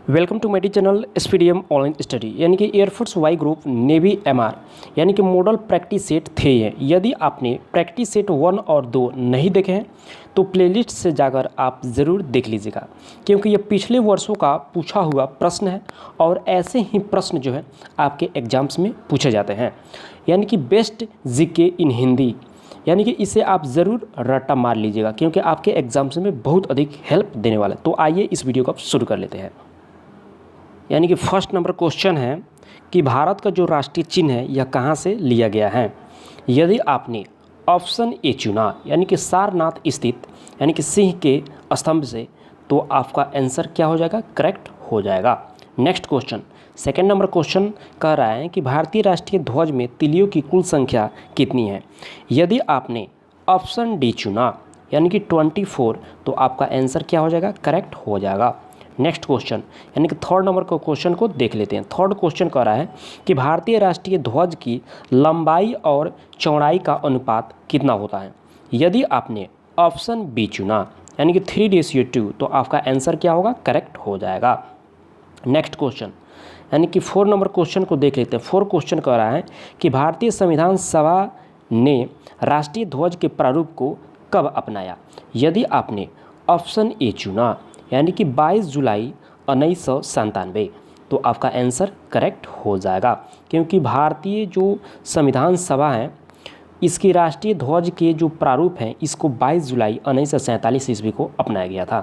Welcome to मेडी channel SPDM online study यानी कि air force Y group navy MR यानी कि मॉडल प्रैक्टिस सेट 3 है। यदि आपने प्रैक्टिस सेट 1 और 2 नहीं देखे हैं तो प्लेलिस्ट से जाकर आप ज़रूर देख लीजिएगा, क्योंकि ये पिछले वर्षों का पूछा हुआ प्रश्न है और ऐसे ही प्रश्न जो है आपके एग्जाम्स में पूछे जाते हैं। यानी कि बेस्ट जीके इन हिंदी, यानी कि इसे आप ज़रूर रट्टा मार लीजिएगा, क्योंकि आपके एग्जाम्स में बहुत अधिक हेल्प देने वाला है। तो आइए इस वीडियो को आप शुरू कर लेते हैं। यानी कि फर्स्ट नंबर क्वेश्चन है कि भारत का जो राष्ट्रीय चिन्ह है यह कहाँ से लिया गया है। यदि आपने ऑप्शन ए चुना यानी कि सारनाथ स्थित यानी कि सिंह के स्तंभ से, तो आपका आंसर क्या हो जाएगा, करेक्ट हो जाएगा। Next question, second number question कह रहा है कि भारतीय राष्ट्रीय ध्वज में तिलियों की कुल संख्या कितनी है। यदि आपने ऑप्शन डी चुना यानी कि 24, तो आपका आंसर क्या हो जाएगा, करेक्ट हो जाएगा। नेक्स्ट क्वेश्चन यानी कि थर्ड नंबर को क्वेश्चन को देख लेते हैं। थर्ड क्वेश्चन कह रहा है कि भारतीय राष्ट्रीय ध्वज की लंबाई और चौड़ाई का अनुपात कितना होता है। यदि आपने ऑप्शन बी चुना यानी कि 3:2, तो आपका आंसर क्या होगा, करेक्ट हो जाएगा। नेक्स्ट क्वेश्चन यानी कि 4 नंबर क्वेश्चन को देख लेते हैं। 4 क्वेश्चन कह रहा है कि भारतीय संविधान सभा ने राष्ट्रीय ध्वज के प्रारूप को कब अपनाया। यदि आपने ऑप्शन ए चुना यानी कि 22 जुलाई 1997, तो आपका आंसर करेक्ट हो जाएगा, क्योंकि भारतीय जो संविधान सभा है इसकी राष्ट्रीय ध्वज के जो प्रारूप हैं इसको 22 जुलाई 1947 ईस्वी को अपनाया गया था।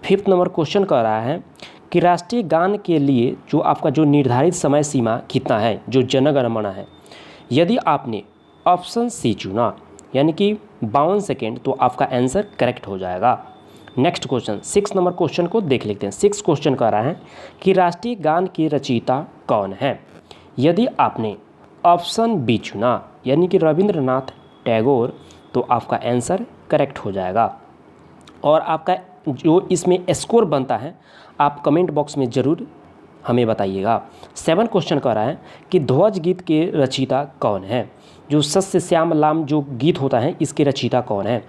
फिफ्थ नंबर क्वेश्चन कह रहा है कि राष्ट्रीय गान के लिए जो आपका जो निर्धारित समय सीमा कितना है, जो जन गण मन है। यदि आपने ऑप्शन सी चुना यानी कि 52 सेकेंड, तो आपका आंसर करेक्ट हो जाएगा। नेक्स्ट क्वेश्चन 6 नंबर क्वेश्चन को देख लेते हैं। 6 क्वेश्चन कह रहा है कि राष्ट्रीय गान के रचयिता कौन है। यदि आपने ऑप्शन बी चुना यानी कि रविंद्रनाथ टैगोर, तो आपका आंसर करेक्ट हो जाएगा। और आपका जो इसमें स्कोर बनता है आप कमेंट बॉक्स में ज़रूर हमें बताइएगा। 7 क्वेश्चन कह रहा है कि ध्वज गीत के रचयिता कौन है। जो सस्य श्याम लाम जो गीत होता है इसके रचयिता कौन है।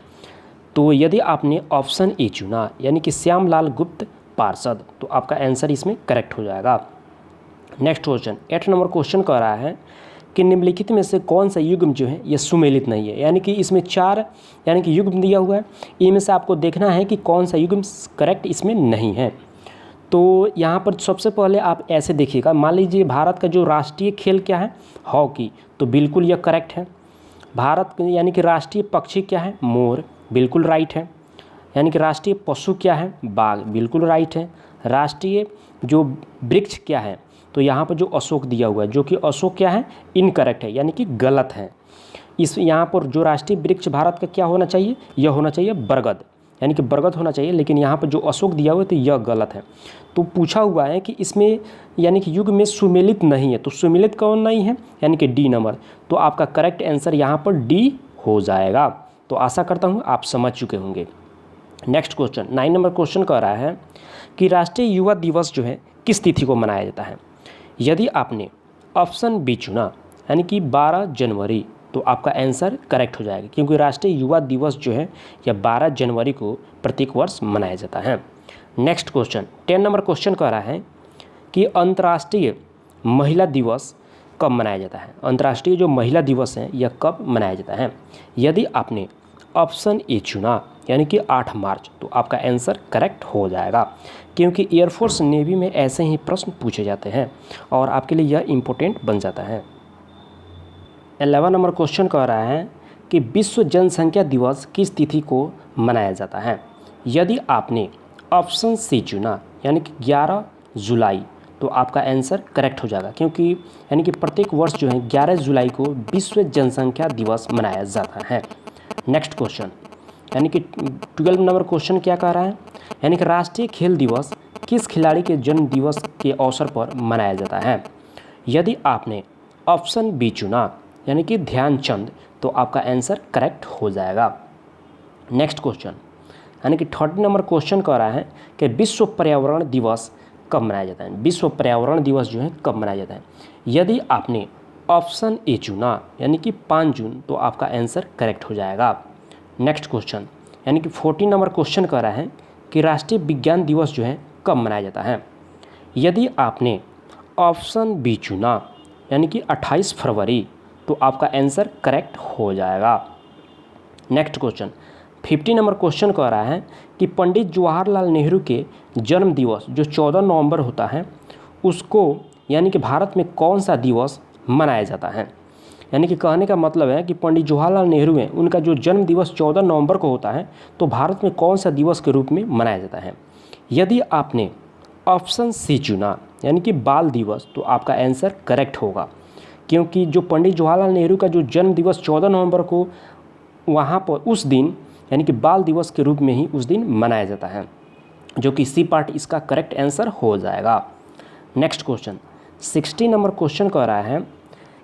तो यदि आपने ऑप्शन ए चुना यानी कि श्यामलाल गुप्त पार्षद, तो आपका आंसर इसमें करेक्ट हो जाएगा। नेक्स्ट क्वेश्चन 8 नंबर क्वेश्चन कह रहा है कि निम्नलिखित में से कौन सा युग्म जो है यह सुमेलित नहीं है। यानी कि इसमें 4 यानी कि युग्म दिया हुआ है, इनमें से आपको देखना है कि कौन सा युग्म करेक्ट इसमें नहीं है। तो यहाँ पर सबसे पहले आप ऐसे देखिएगा, मान लीजिए भारत का जो राष्ट्रीय खेल क्या है, हॉकी, तो बिल्कुल यह करेक्ट है। भारत यानी कि राष्ट्रीय पक्षी क्या है, मोर, बिल्कुल राइट है। यानी कि राष्ट्रीय पशु क्या है, बाघ, बिल्कुल राइट है। राष्ट्रीय जो वृक्ष क्या है, तो यहाँ पर जो अशोक दिया हुआ है, जो कि अशोक क्या है, इनकरेक्ट है, यानी कि गलत है। इस यहाँ पर जो राष्ट्रीय वृक्ष भारत का क्या होना चाहिए, यह होना चाहिए बरगद, यानी कि बरगद होना चाहिए, लेकिन यहाँ पर जो अशोक दिया हुआ है तो यह गलत है। तो पूछा हुआ है कि इसमें यानी कि युग में सुमेलित नहीं है, तो सुमेलित कौन नहीं है, यानी कि डी नंबर। तो आपका करेक्ट आंसर यहाँ पर डी हो जाएगा। तो आशा करता हूँ आप समझ चुके होंगे। नेक्स्ट क्वेश्चन 9 नंबर क्वेश्चन कह रहा है कि राष्ट्रीय युवा दिवस जो है किस तिथि को मनाया जाता है। यदि आपने ऑप्शन बी चुना यानी कि 12 जनवरी, तो आपका आंसर करेक्ट हो जाएगा, क्योंकि राष्ट्रीय युवा दिवस जो है यह 12 जनवरी को प्रत्येक वर्ष मनाया जाता है। नेक्स्ट क्वेश्चन 10 नंबर क्वेश्चन कह रहा है कि अंतर्राष्ट्रीय महिला दिवस कब मनाया जाता है। अंतर्राष्ट्रीय जो महिला दिवस है यह कब मनाया जाता है। यदि आपने ऑप्शन ए चुना यानी कि 8 मार्च, तो आपका आंसर करेक्ट हो जाएगा, क्योंकि एयरफोर्स नेवी में ऐसे ही प्रश्न पूछे जाते हैं और आपके लिए यह इम्पोर्टेंट बन जाता है। 11 नंबर क्वेश्चन कह रहा है कि विश्व जनसंख्या दिवस किस तिथि को मनाया जाता है। यदि आपने ऑप्शन सी चुना यानी कि 11 जुलाई, तो आपका आंसर करेक्ट हो जाएगा, क्योंकि यानी कि प्रत्येक वर्ष जो है 11 जुलाई को विश्व जनसंख्या दिवस मनाया जाता है। नेक्स्ट क्वेश्चन यानी कि 12 नंबर क्वेश्चन क्या कह रहा है, यानी कि राष्ट्रीय खेल दिवस किस खिलाड़ी के जन्म दिवस के अवसर पर मनाया जाता है। यदि आपने ऑप्शन बी चुना यानी कि ध्यानचंद, तो आपका आंसर करेक्ट हो जाएगा। नेक्स्ट क्वेश्चन यानी कि 30 नंबर क्वेश्चन कह रहा है कि विश्व पर्यावरण दिवस कब मनाया जाता है। विश्व पर्यावरण दिवस जो है कब मनाया जाता है। यदि आपने ऑप्शन ए चुना यानी कि 5 जून, तो आपका आंसर करेक्ट हो जाएगा। नेक्स्ट क्वेश्चन यानी कि 14 नंबर क्वेश्चन कह रहा है कि राष्ट्रीय विज्ञान दिवस जो है कब मनाया जाता है? यदि आपने ऑप्शन बी चुना यानी कि 28 फरवरी, तो आपका आंसर करेक्ट हो जाएगा। नेक्स्ट क्वेश्चन 50 नंबर क्वेश्चन कह रहा है कि पंडित जवाहरलाल नेहरू के जन्म दिवस जो 14 नवंबर होता है उसको यानी कि भारत में कौन सा दिवस मनाया जाता है? यानी कि कहने का मतलब है कि पंडित जवाहरलाल नेहरू हैं, उनका जो जन्म दिवस 14 नवंबर को होता है तो भारत में कौन सा दिवस के रूप में मनाया जाता है? यदि आपने ऑप्शन सी चुना यानी कि बाल दिवस, तो आपका आंसर करेक्ट होगा, क्योंकि जो पंडित जवाहरलाल नेहरू का जो जन्म दिवस 14 नवंबर को वहाँ पर उस दिन यानी कि बाल दिवस के रूप में ही उस दिन मनाया जाता है, जो कि सी पार्ट इसका करेक्ट आंसर हो जाएगा। नेक्स्ट क्वेश्चन 60 नंबर क्वेश्चन कह रहा है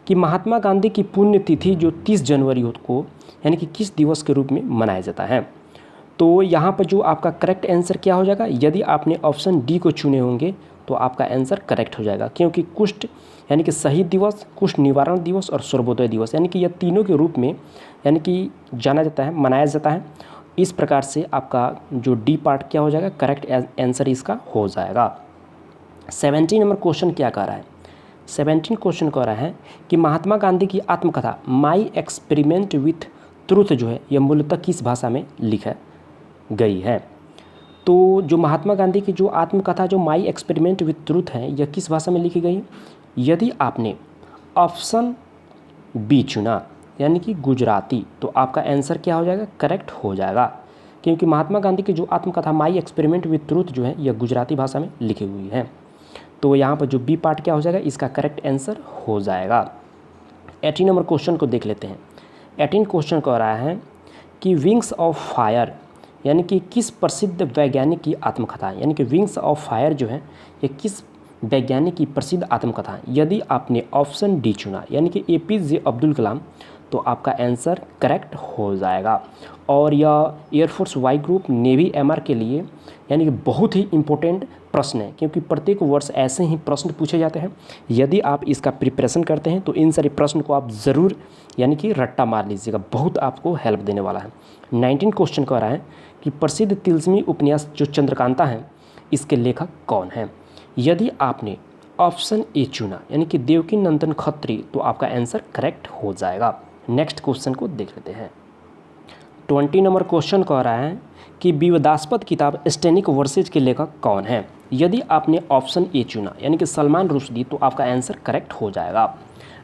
कि महात्मा गांधी की पुण्यतिथि जो 30 जनवरी को यानी कि किस दिवस के रूप में मनाया जाता है? तो यहाँ पर जो आपका करेक्ट आंसर क्या हो जाएगा? यदि आपने ऑप्शन डी को चुने होंगे तो आपका आंसर करेक्ट हो जाएगा, क्योंकि कुष्ठ यानी कि शहीद दिवस, कुष्ठ निवारण दिवस और सर्वोदय दिवस यानी कि यह तीनों के रूप में यानी कि जाना जाता है, मनाया जाता है। इस प्रकार से आपका जो डी पार्ट क्या हो जाएगा? करेक्ट आंसर इसका हो जाएगा। 17 नंबर क्वेश्चन क्या कह रहा है? 17 क्वेश्चन कह रहा है कि महात्मा गांधी की आत्मकथा माई एक्सपेरिमेंट विथ ट्रूथ जो है यह मूलतः किस भाषा में लिखा गई है? तो जो महात्मा गांधी की जो आत्मकथा जो माई एक्सपेरिमेंट विथ ट्रूथ है यह किस भाषा में लिखी गई है? यदि आपने ऑप्शन बी चुना यानी कि गुजराती, तो आपका आंसर क्या हो जाएगा? करेक्ट हो जाएगा, क्योंकि महात्मा गांधी की जो आत्मकथा माई एक्सपेरिमेंट विथ ट्रूथ जो है यह गुजराती भाषा में लिखी हुई है। तो यहाँ पर जो बी पार्ट क्या हो जाएगा? इसका करेक्ट आंसर हो जाएगा। 18 नंबर क्वेश्चन को देख लेते हैं। 18 क्वेश्चन कह रहा है कि विंग्स ऑफ फायर यानी कि किस प्रसिद्ध वैज्ञानिक की आत्मकथा है? यानी कि विंग्स ऑफ फायर जो है ये किस वैज्ञानिक की प्रसिद्ध आत्मकथा है? यदि आपने ऑप्शन डी चुना यानी कि APJ अब्दुल कलाम, तो आपका आंसर करेक्ट हो जाएगा। और यह air force Y group navy MR के लिए यानी कि बहुत ही इम्पोर्टेंट प्रश्न है, क्योंकि प्रत्येक वर्ष ऐसे ही प्रश्न पूछे जाते हैं। यदि आप इसका प्रिपरेशन करते हैं तो इन सारे प्रश्न को आप ज़रूर यानी कि रट्टा मार लीजिएगा, बहुत आपको हेल्प देने वाला है। 19 क्वेश्चन कह रहा है कि प्रसिद्ध तिलस्मी उपन्यास जो चंद्रकांता है इसके लेखक कौन है? यदि आपने ऑप्शन ए चुना यानी कि देवकी नंदन खत्री, तो आपका आंसर करेक्ट हो जाएगा। नेक्स्ट क्वेश्चन को देख लेते हैं। 20 नंबर क्वेश्चन कह रहा है कि विवादास्पद किताब स्टैनिक वर्सेज के लेखक कौन है? यदि आपने ऑप्शन ए चुना यानी कि सलमान रुश्दी, तो आपका आंसर करेक्ट हो जाएगा।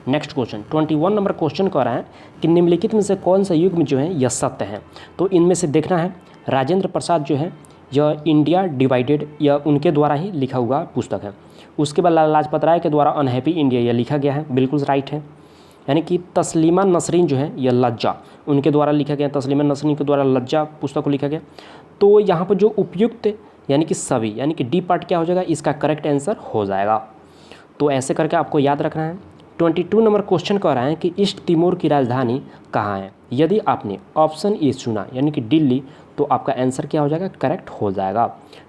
नेक्स्ट क्वेश्चन 21 नंबर क्वेश्चन कह रहा है कि निम्नलिखित में से कौन सा युग में जो है यह सत्य है? तो इनमें से देखना है राजेंद्र प्रसाद जो है यह इंडिया डिवाइडेड यह उनके द्वारा ही लिखा हुआ पुस्तक है। उसके बाद लाला लाजपत राय के द्वारा अनहैप्पी इंडिया यह लिखा गया है, बिल्कुल राइट है। यानी कि तस्लीमा नसरीन जो है यह लज्जा उनके द्वारा लिखा गया, तस्लीमा नसरीन के द्वारा लज्जा पुस्तक को लिखा गया। तो यहाँ पर जो उपयुक्त यानी कि सभी यानी कि डी पार्ट क्या हो जाएगा? इसका करेक्ट आंसर हो जाएगा। तो ऐसे करके आपको याद रखना है। 22 नंबर क्वेश्चन कह रहा है कि ईस्ट तिमोर की राजधानी कहाँ है? यदि आपने ऑप्शन ए चुना यानी कि दिल्ली, तो आपका आंसर क्या हो जाएगा? करेक्ट हो जाएगा।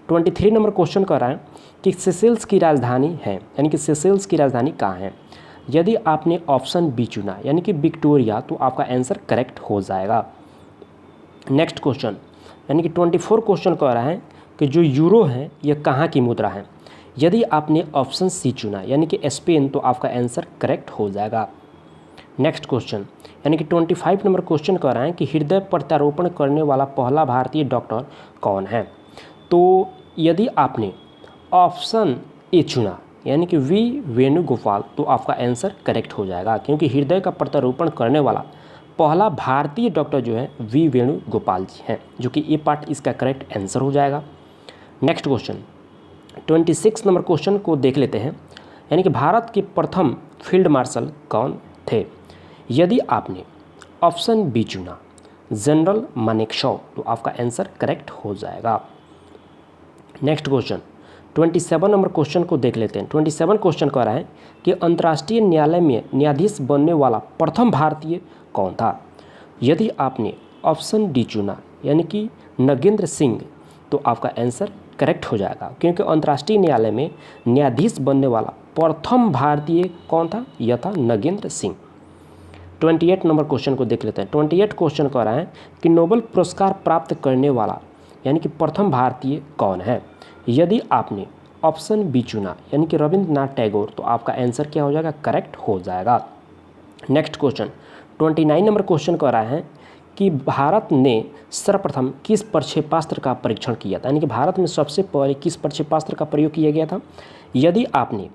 23 नंबर क्वेश्चन कह रहा है कि सेशेल्स की राजधानी है यानी कि सेशेल्स की राजधानी कहाँ है? यदि आपने ऑप्शन बी चुना यानी कि विक्टोरिया, तो आपका आंसर करेक्ट हो जाएगा। नेक्स्ट क्वेश्चन यानी कि 24 क्वेश्चन कह रहा है कि जो यूरो है यह कहाँ की मुद्रा है? यदि आपने ऑप्शन सी चुना यानी कि स्पेन, तो आपका आंसर करेक्ट हो जाएगा। नेक्स्ट क्वेश्चन यानी कि 25 नंबर क्वेश्चन कह रहा है कि हृदय प्रत्यारोपण करने वाला पहला भारतीय डॉक्टर कौन है? तो यदि आपने ऑप्शन ए चुना यानी कि वी वेणुगोपाल, तो आपका आंसर करेक्ट हो जाएगा, क्योंकि हृदय का प्रत्यारोपण करने वाला पहला भारतीय डॉक्टर जो है वी वेणुगोपाल जी हैं, जो कि ए पार्ट इसका करेक्ट आंसर हो जाएगा। नेक्स्ट क्वेश्चन 26 नंबर क्वेश्चन को देख लेते हैं। यानी कि भारत के प्रथम फील्ड मार्शल कौन थे? यदि आपने ऑप्शन बी चुना जनरल मानेकशॉ, तो आपका आंसर करेक्ट हो जाएगा। नेक्स्ट क्वेश्चन 27 नंबर क्वेश्चन को देख लेते हैं। 27 क्वेश्चन कह रहा है कि अंतर्राष्ट्रीय न्यायालय में न्यायाधीश बनने वाला प्रथम भारतीय कौन था? यदि आपने ऑप्शन डी चुना यानी कि नगेंद्र सिंह, तो आपका आंसर करेक्ट हो जाएगा, क्योंकि अंतर्राष्ट्रीय न्यायालय में न्यायाधीश बनने वाला प्रथम भारतीय कौन था? यह था नगेंद्र सिंह। 28 नंबर क्वेश्चन को देख लेते हैं। 28 क्वेश्चन कह रहा है कि नोबेल पुरस्कार प्राप्त करने वाला यानी कि प्रथम भारतीय कौन है? यदि आपने ऑप्शन बी चुना यानी कि रविंद्रनाथ टैगोर, तो आपका आंसर क्या हो जाएगा? करेक्ट हो जाएगा। नेक्स्ट क्वेश्चन 29 नंबर क्वेश्चन कह रहा है कि भारत ने सर्वप्रथम किस प्रक्षेपास्त्र का परीक्षण किया था, यानी कि भारत में सबसे पहले किस प्रक्षेपास्त्र का प्रयोग किया गया था? यदि आपने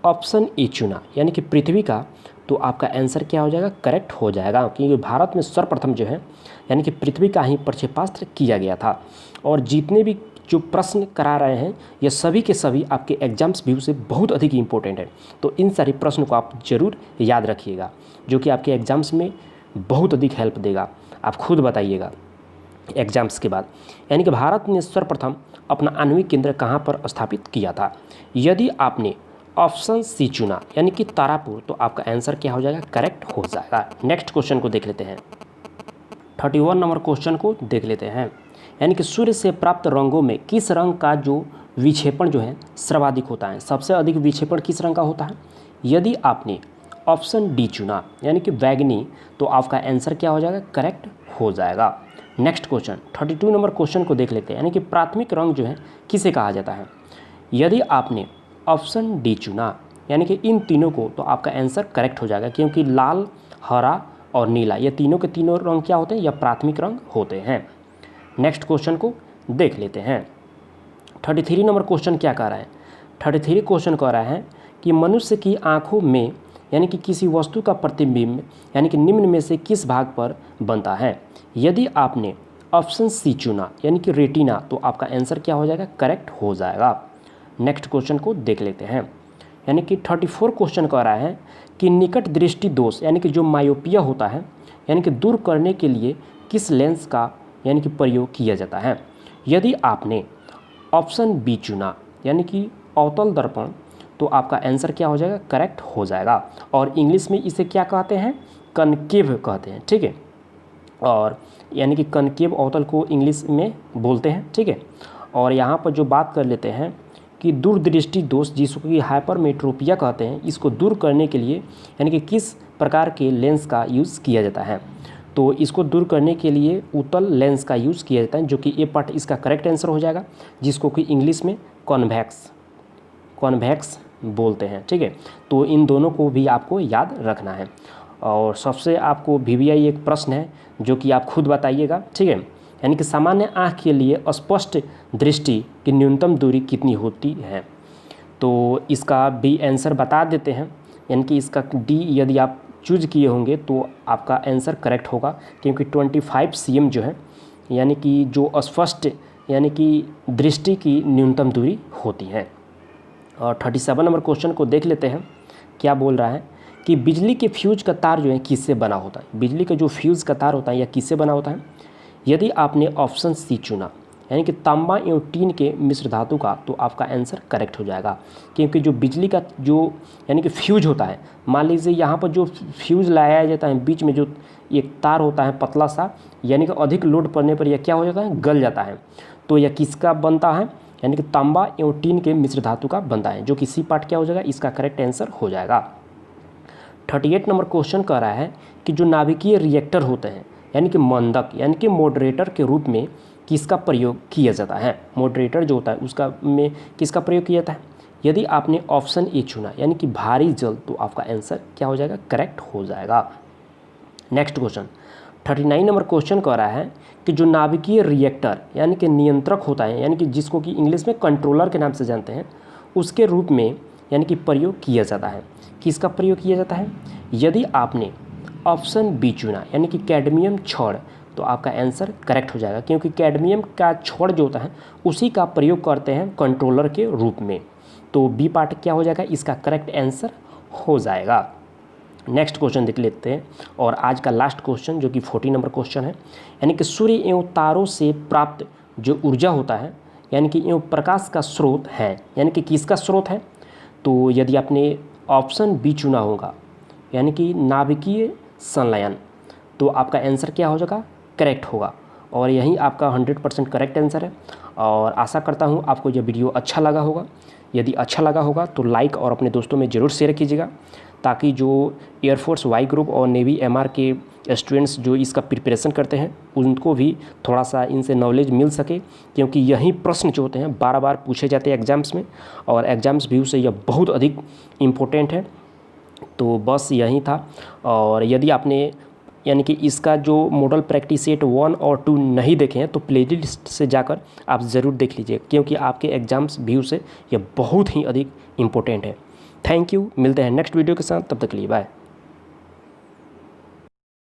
ऑप्शन ए चुना यानी कि पृथ्वी का, तो आपका आंसर क्या हो जाएगा? करेक्ट हो जाएगा, क्योंकि भारत में सर्वप्रथम जो है यानी कि पृथ्वी का ही प्रक्षेपास्त्र किया गया था। और जितने भी जो प्रश्न करा रहे हैं ये सभी के सभी आपके एग्जाम्स व्यू से बहुत अधिक इंपॉर्टेंट है, तो इन सारे प्रश्न को आप जरूर याद रखिएगा, जो कि आपके एग्जाम्स में बहुत अधिक हेल्प देगा। आप खुद बताइएगा एग्जाम्स के बाद। यानी कि भारत ने सर्वप्रथम अपना आणविक केंद्र कहाँ पर स्थापित किया था? यदि आपने ऑप्शन सी चुना यानी कि तारापुर, तो आपका आंसर क्या हो जाएगा? करेक्ट हो जाएगा। नेक्स्ट क्वेश्चन को देख लेते हैं, 31 नंबर क्वेश्चन को देख लेते हैं। यानी कि सूर्य से प्राप्त रंगों में किस रंग का जो विक्षेपण जो है सर्वाधिक होता है? सबसे अधिक विक्षेपण किस रंग का होता है? यदि आपने ऑप्शन डी चुना यानी कि बैगनी, तो आपका आंसर क्या हो जाएगा? करेक्ट हो जाएगा। नेक्स्ट क्वेश्चन 32 नंबर क्वेश्चन को देख लेते हैं। यानी कि प्राथमिक रंग जो है किसे कहा जाता है? यदि आपने ऑप्शन डी चुना यानी कि इन तीनों को, तो आपका आंसर करेक्ट हो जाएगा, क्योंकि लाल, हरा और नीला ये तीनों के तीनों रंग क्या होते हैं? यह प्राथमिक रंग होते हैं। नेक्स्ट क्वेश्चन को देख लेते हैं। 33 नंबर क्वेश्चन क्या कह रहा है? 33 क्वेश्चन कह रहा है कि मनुष्य की आंखों में यानी कि किसी वस्तु का प्रतिबिंब यानी कि निम्न में से किस भाग पर बनता है? यदि आपने ऑप्शन सी चुना यानी कि रेटिना, तो आपका आंसर क्या हो जाएगा? करेक्ट हो जाएगा। नेक्स्ट क्वेश्चन को देख लेते हैं। यानी कि 34 क्वेश्चन कह रहा है कि निकट दृष्टि दोष यानी कि जो मायोपिया होता है यानी कि दूर करने के लिए किस लेंस का यानी कि प्रयोग किया जाता है? यदि आपने ऑप्शन बी चुना यानी कि अवतल दर्पण, तो आपका आंसर क्या हो जाएगा? करेक्ट हो जाएगा। और इंग्लिश में इसे क्या कहते हैं? कनकेव कहते हैं, ठीक है। और यानी कि कनकेव अवतल को इंग्लिश में बोलते हैं, ठीक है। और यहाँ पर जो बात कर लेते हैं कि दूरदृष्टि दोष जिसको कि हाइपरमेट्रोपिया कहते हैं, इसको दूर करने के लिए यानी कि किस प्रकार के लेंस का यूज़ किया जाता है? तो इसको दूर करने के लिए उत्तल लेंस का यूज़ किया जाता है, जो कि ए पार्ट इसका करेक्ट आंसर हो जाएगा, जिसको कि इंग्लिश में कॉन्वेक्स बोलते हैं, ठीक है। तो इन दोनों को भी आपको याद रखना है। और सबसे आपको VVI एक प्रश्न है जो कि आप खुद बताइएगा, ठीक है। यानी कि सामान्य आँख के लिए स्पष्ट दृष्टि की न्यूनतम दूरी कितनी होती है? तो इसका भी आंसर बता देते हैं। यानी कि इसका डी यदि आप चूज किए होंगे तो आपका आंसर करेक्ट होगा, क्योंकि 25 cm जो है यानी कि जो स्पष्ट यानी कि दृष्टि की न्यूनतम दूरी होती है। और 37 नंबर क्वेश्चन को देख लेते हैं। क्या बोल रहा है कि बिजली के फ्यूज का तार जो है किससे बना होता है? बिजली का जो फ्यूज का तार होता है यह किससे बना होता है? यदि आपने ऑप्शन सी चुना यानी कि तांबा एवं टीन के मिश्र धातु का, तो आपका आंसर करेक्ट हो जाएगा, क्योंकि जो बिजली का जो यानी कि फ्यूज होता है, मान लीजिए यहाँ पर जो फ्यूज लगाया जाता है बीच में जो एक तार होता है पतला सा, यानी कि अधिक लोड पड़ने पर यह क्या हो जाता है? गल जाता है। तो यह किसका बनता है? यानी कि तांबा एवं टीन के मिश्र धातु का बनता है, जो कि सी पार्ट क्या हो जाएगा? इसका करेक्ट आंसर हो जाएगा। 38 नंबर क्वेश्चन कह रहा है कि जो नाभिकीय रिएक्टर होते हैं यानी कि मंदक यानी कि मॉडरेटर के रूप में किसका प्रयोग किया जाता है? मॉडरेटर जो होता है उसका में किसका प्रयोग किया जाता है? यदि आपने ऑप्शन ए चुना यानी कि भारी जल, तो आपका आंसर क्या हो जाएगा? करेक्ट हो जाएगा। नेक्स्ट क्वेश्चन 39 नंबर क्वेश्चन कह रहा है कि जो नाभिकीय रिएक्टर यानी कि नियंत्रक होता है यानी कि जिसको कि इंग्लिश में कंट्रोलर के नाम से जानते हैं, उसके रूप में यानी कि प्रयोग किया जाता है। किसका प्रयोग किया जाता है? यदि आपने ऑप्शन बी चुना यानी कि कैडमियम छड़, तो आपका आंसर करेक्ट हो जाएगा, क्योंकि कैडमियम का छड़ जो होता है उसी का प्रयोग करते हैं कंट्रोलर के रूप में। तो बी पार्ट क्या हो जाएगा? इसका करेक्ट आंसर हो जाएगा। नेक्स्ट क्वेश्चन देख लेते हैं, और आज का लास्ट क्वेश्चन जो कि 40 नंबर क्वेश्चन है। यानी कि सूर्य एवं तारों से प्राप्त जो ऊर्जा होता है यानी कि एवं प्रकाश का स्रोत है, यानी कि किसका स्रोत है? तो यदि आपने ऑप्शन बी चुना होगा यानी कि नाभिकीय संलयन, तो आपका आंसर क्या हो जाएगा? करेक्ट होगा। और यही आपका 100% करेक्ट आंसर है। और आशा करता हूँ आपको यह वीडियो अच्छा लगा होगा। यदि अच्छा लगा होगा तो लाइक और अपने दोस्तों में ज़रूर शेयर कीजिएगा, ताकि जो एयरफोर्स वाई ग्रुप और नेवी MR के स्टूडेंट्स जो इसका प्रिपरेशन करते हैं उनको भी थोड़ा सा इनसे नॉलेज मिल सके, क्योंकि यही प्रश्न जो होते हैं बार बार पूछे जाते हैं एग्ज़ाम्स में, और एग्ज़ाम्स व्यू से यह बहुत अधिक इम्पोर्टेंट है। तो बस यही था। और यदि आपने यानी कि इसका जो मॉडल प्रैक्टिस सेट 1 और 2 नहीं देखे हैं तो प्लेलिस्ट से जाकर आप ज़रूर देख लीजिए, क्योंकि आपके एग्ज़ाम्स व्यू से यह बहुत ही अधिक इम्पोर्टेंट है। थैंक यू, मिलते हैं नेक्स्ट वीडियो के साथ, तब तक के लिए बाय।